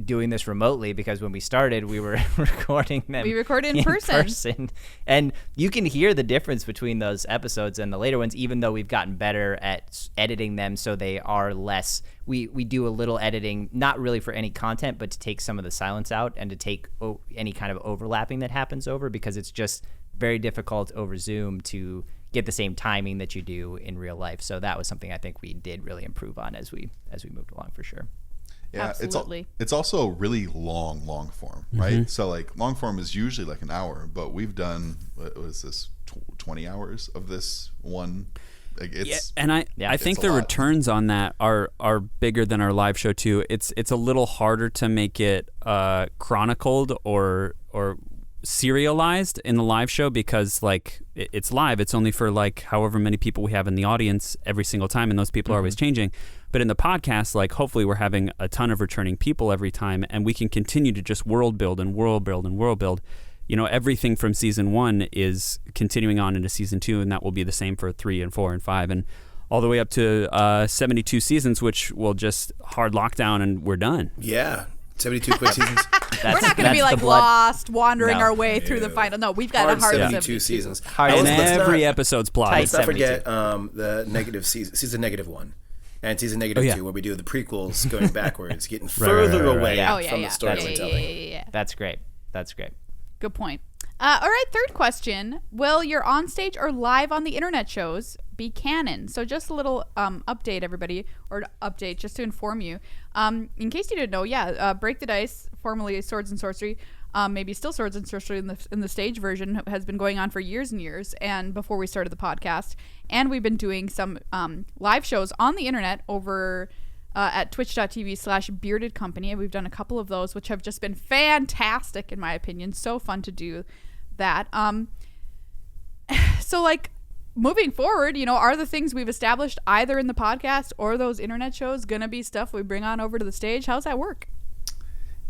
doing this remotely, because when we started we were recording them in person, and you can hear the difference between those episodes and the later ones, even though we've gotten better at editing them so they are less, we do a little editing, not really for any content, but to take some of the silence out and to take any kind of overlapping that happens over, because it's just very difficult over Zoom to get the same timing that you do in real life. So that was something I think we did really improve on as we moved along, for sure. Yeah, absolutely. It's also really long form, right? Mm-hmm. So like long form is usually like an hour, but we've done, what was this, 20 hours of this one. Like I think the returns on that are bigger than our live show too. It's a little harder to make it chronicled or serialized in the live show, because like it's live. It's only for like however many people we have in the audience every single time, and those people are always changing. But in the podcast, like hopefully we're having a ton of returning people every time, and we can continue to just world build. You know, everything from season 1 is continuing on into season 2, and that will be the same for 3 and 4 and 5 and all the way up to 72 seasons, which will just hard lockdown and we're done. Yeah. 72 quick seasons. We're not going to be like lost, wandering our way through the final. No, we've got a hard 72 seasons. And every episode's plot. Let's not forget the negative season -1. And season -2, where we do the prequels going backwards, getting further away from the storytelling. Yeah. That's great. Good point. All right, third question. Will your onstage or live on the internet shows be canon. So just a little update, everybody, or update just to inform you. In case you didn't know, Break the Dice, formerly Swords and Sorcery, maybe still Swords and Sorcery in the stage version, has been going on for years and years, and before we started the podcast. And we've been doing some live shows on the internet over at twitch.tv/Bearded Company. We've done a couple of those, which have just been fantastic, in my opinion. So fun to do that. So, like, moving forward, are the things we've established either in the podcast or those internet shows going to be stuff we bring on over to the stage? How's that work?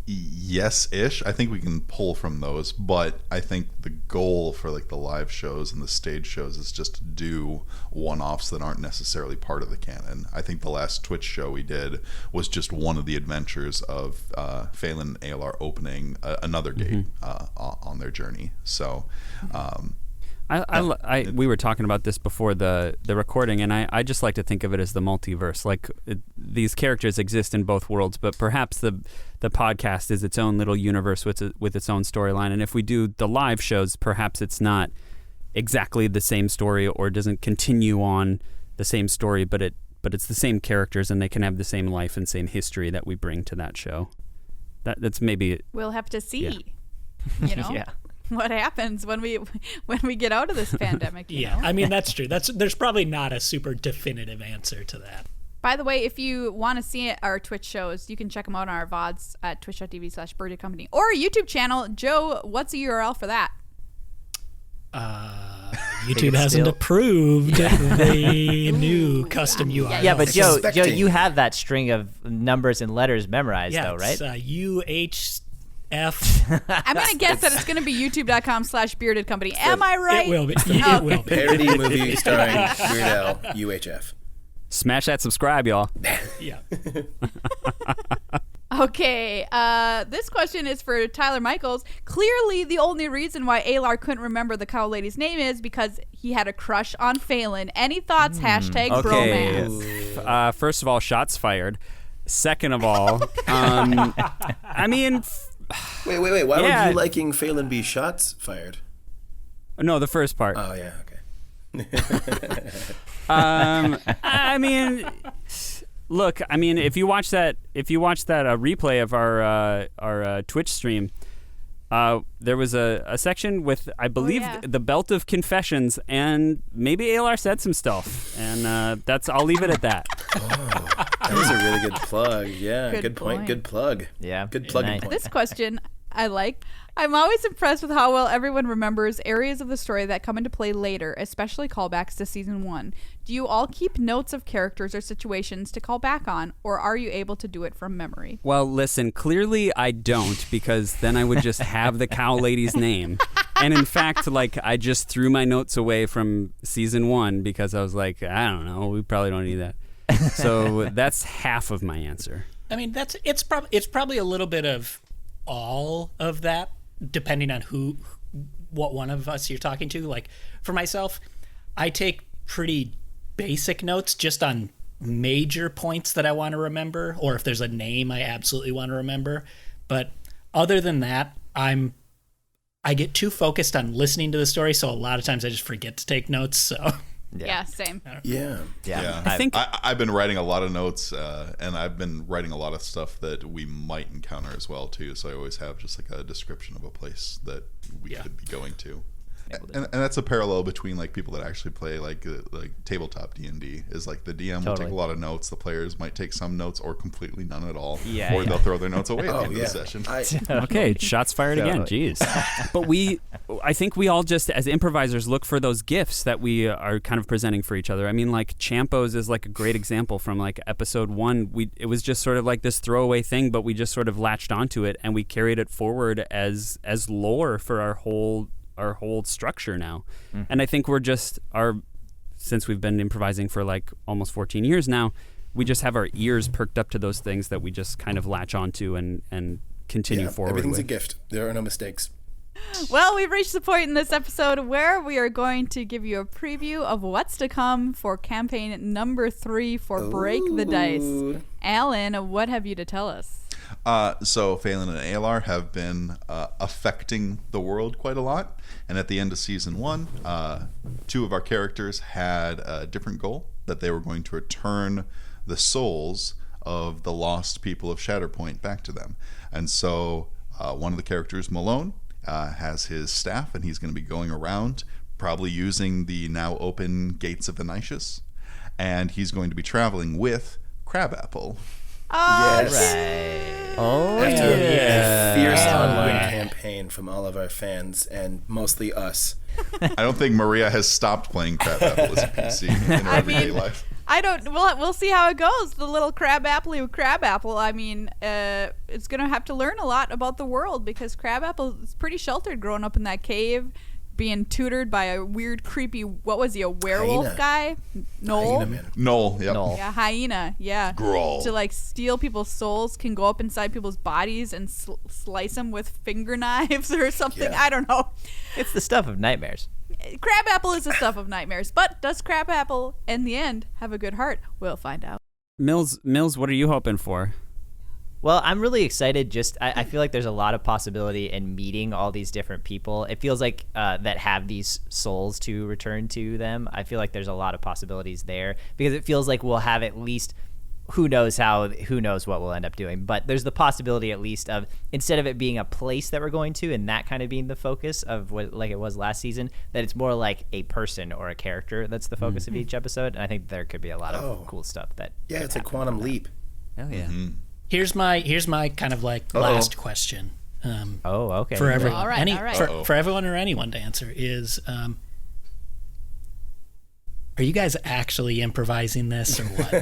Yes-ish. I think we can pull from those, but I think the goal for like the live shows and the stage shows is just to do one-offs that aren't necessarily part of the canon. I think the last Twitch show we did was just one of the adventures of Phelan and ALR opening another gate on their journey. So we were talking about this before the recording, and I just like to think of it as the multiverse. Like these characters exist in both worlds, but perhaps the podcast is its own little universe with its own storyline. And if we do the live shows, perhaps it's not exactly the same story or doesn't continue on the same story, but it's the same characters and they can have the same life and same history that we bring to that show. That's maybe we'll have to see. Yeah. Yeah. What happens when we get out of this pandemic? You know? I mean, that's true. There's probably not a super definitive answer to that. By the way, if you want to see our Twitch shows, you can check them out on our VODs at twitch.tv/Bearded Company or our YouTube channel. Joe, what's the URL for that? YouTube hasn't approved the new custom URL. Yeah, but Joe, you have that string of numbers and letters memorized, though, right? UHF. I'm going to guess that it's going to be youtube.com/Bearded Company. Am I right? It will be. It will be. Parody movie starring Weird Al, UHF. Smash that subscribe, y'all. Yeah. Okay, this question is for Tyler Michaels. Clearly, the only reason why Alar couldn't remember the cow lady's name is because he had a crush on Phelan. Any thoughts? #bromance. First of all, shots fired. Second of all, I mean... Wait. Why would you liking Phelan be shots fired? No, the first part. Oh, yeah, okay. I mean, look. I mean, if you watch that replay of our Twitch stream, there was a section with, I believe, the Belt of Confessions, and maybe ALR said some stuff, and I'll leave it at that. Oh, that was a really good plug. Yeah, good point. Good plug. Yeah, good plug. Nice. Point. This question I like. I'm always impressed with how well everyone remembers areas of the story that come into play later, especially callbacks to season 1. Do you all keep notes of characters or situations to call back on, or are you able to do it from memory? Well, listen, clearly I don't, because then I would just have the cow lady's name. And in fact, like, I just threw my notes away from season 1 because I was like, I don't know, we probably don't need that. So that's half of my answer. I mean, it's probably a little bit of all of that, depending on what one of us you're talking to. Like, for myself, I take pretty basic notes just on major points that I want to remember, or if there's a name I absolutely want to remember. But other than that, I get too focused on listening to the story, so a lot of times I just forget to take notes. So yeah, same. Yeah. I think I've been writing a lot of notes, and I've been writing a lot of stuff that we might encounter as well too. So I always have just like a description of a place that we could be going to. And that's a parallel between like people that actually play like tabletop D&D is like the DM will take a lot of notes, the players might take some notes or completely none at all, or they'll throw their notes away at the end of the session. Okay, shots fired again. Jeez. But I think we all just as improvisers look for those gifts that we are kind of presenting for each other. I mean, like Champos is like a great example from like episode 1. It was just sort of like this throwaway thing, but we just sort of latched onto it and we carried it forward as lore for our whole structure now. And I think since we've been improvising for like almost 14 years now, we just have our ears perked up to those things that we just kind of latch onto and continue forward everything's with. a gift. There are no mistakes. Well, we've reached the point in this episode where we are going to give you a preview of what's to come for campaign number 3 for Break the Dice. Alan, what have you to tell us? So Phelan and Alar have been affecting the world quite a lot. And at the end of season 1, 2 of our characters had a different goal, that they were going to return the souls of the lost people of Shatterpoint back to them. And so one of the characters, Malone, has his staff, and he's going to be going around, probably using the now open gates of Venetius. And he's going to be traveling with Crabapple. Oh, Yes. Right. Oh, After yeah. a fierce online campaign from all of our fans, and mostly us. I don't think Maria has stopped playing Crabapple as a PC in her everyday life. I don't. We'll see how it goes. The little Crabapple. I mean, it's gonna have to learn a lot about the world, because Crabapple is pretty sheltered growing up in that cave, being tutored by a weird, creepy. What was he? A werewolf Hyena. guy? Noel. Hyena man. Noel, yep. Noel. Yeah, hyena. Yeah. Growl. To like steal people's souls, can go up inside people's bodies and slice them with finger knives or something. Yeah. I don't know. It's the stuff of nightmares. Crabapple is the stuff of nightmares, but does Crabapple in the end have a good heart? We'll find out. Mills, what are you hoping for? Well, I'm really excited. I feel like there's a lot of possibility in meeting all these different people. It feels like that have these souls to return to them. I feel like there's a lot of possibilities there, because it feels like we'll have at least, who knows what we'll end up doing. But there's the possibility at least of, instead of it being a place that we're going to and that kind of being the focus of what, like it was last season, that it's more like a person or a character that's the focus of each episode. And I think there could be a lot of cool stuff that. Yeah, could it's a happen quantum from that. leap. Oh yeah. Here's my kind of like last question. Okay. For everyone, All right. for everyone or anyone to answer is, are you guys actually improvising this or what?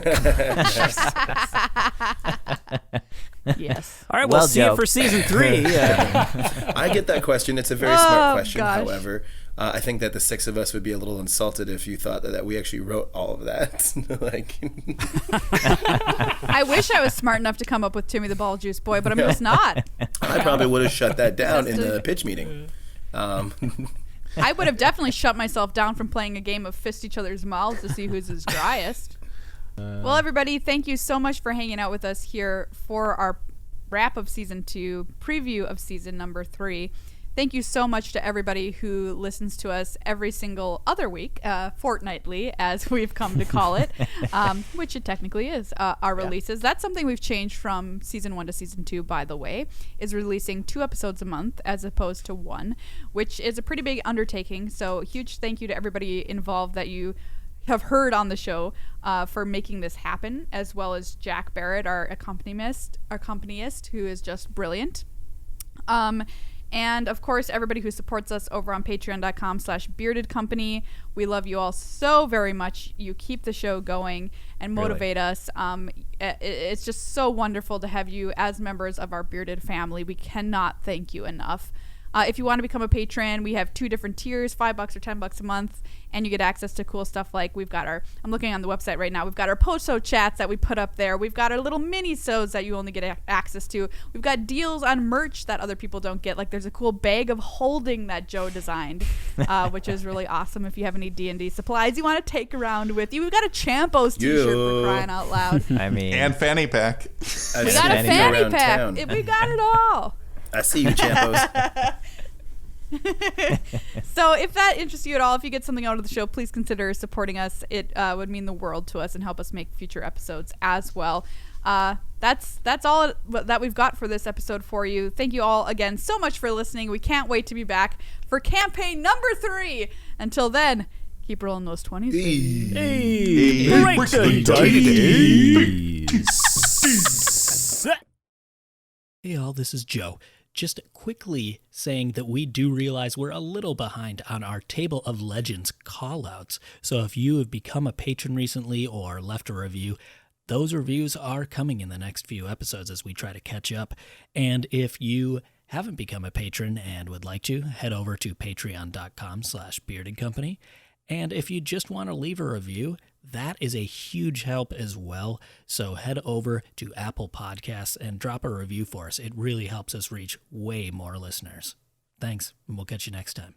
Yes. All right, we'll Well, see Joe. it for season 3. I get that question. It's a very smart question. gosh. However, I think that the 6 of us would be a little insulted if you thought that we actually wrote all of that. Like, I wish I was smart enough to come up with Timmy the Ball Juice Boy, but I'm just not. I probably would have shut that down in the pitch meeting. I would have definitely shut myself down from playing a game of fist each other's mouths to see who's his driest. Well, everybody, thank you so much for hanging out with us here for our wrap of season 2, preview of season number 3. Thank you so much to everybody who listens to us every single other week, fortnightly, as we've come to call it, which it technically is, our releases. That's something we've changed from season 1 to season 2, by the way, is releasing 2 episodes a month as opposed to 1, which is a pretty big undertaking. So huge thank you to everybody involved that you have heard on the show for making this happen, as well as Jack Barrett, our accompanist, who is just brilliant. And of course, everybody who supports us over on patreon.com/beardedcompany. We love you all so very much. You keep the show going and motivate us. It's just so wonderful to have you as members of our bearded family. We cannot thank you enough. If you want to become a patron, we have 2 different tiers, $5 or $10 a month, and you get access to cool stuff like we've got I'm looking on the website right now, we've got our post-show chats that we put up there. We've got our little mini-sodes that you only get access to. We've got deals on merch that other people don't get. Like there's a cool bag of holding that Joe designed, which is really awesome if you have any D&D supplies you want to take around with you. We've got a Champos t-shirt for crying out loud. I mean, And fanny pack. We got a fanny pack. We got it all. I see you, Champos. So if that interests you at all, if you get something out of the show, please consider supporting us. It would mean the world to us and help us make future episodes as well. That's all that we've got for this episode for you. Thank you all again so much for listening. We can't wait to be back for campaign number 3. Until then, keep rolling those 20s. Break the dice. Hey all, this is Joe. Just quickly saying that we do realize we're a little behind on our Table of Legends callouts. So if you have become a patron recently or left a review, those reviews are coming in the next few episodes as we try to catch up. And if you haven't become a patron and would like to, head over to patreon.com/beardedcompany. And if you just want to leave a review, that is a huge help as well. So head over to Apple Podcasts and drop a review for us. It really helps us reach way more listeners. Thanks, and we'll catch you next time.